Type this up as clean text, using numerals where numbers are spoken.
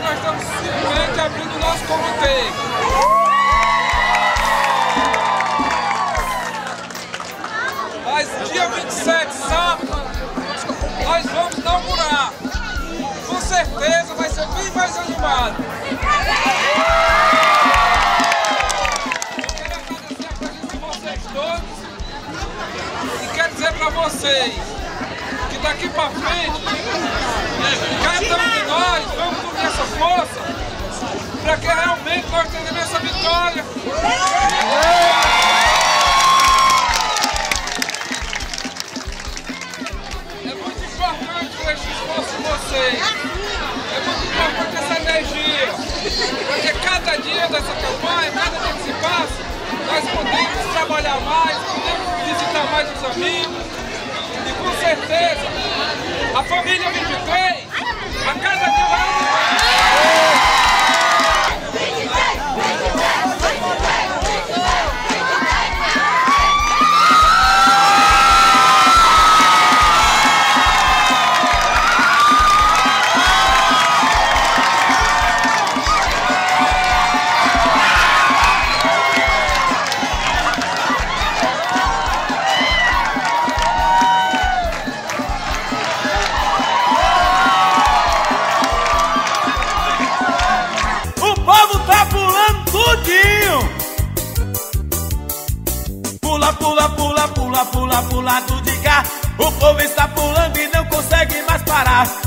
nós estamos simplesmente abrindo o nosso comitê. Mas dia 27, sábado, nós vamos inaugurar. Com certeza vai ser bem mais animado. Eu quero agradecer a presença de vocês todos e quero dizer para vocês que daqui para frente, cada um de nós vamos unir essa força para que realmente nós tenhamos essa vitória. É muito importante esse esforço de vocês, é muito importante essa energia, porque cada dia dessa campanha, cada dia que se passa, nós podemos trabalhar mais, podemos visitar mais os amigos. E com certeza, a família 23, a cada dia vai pula do de cá. O povo está pulando e não consegue mais parar.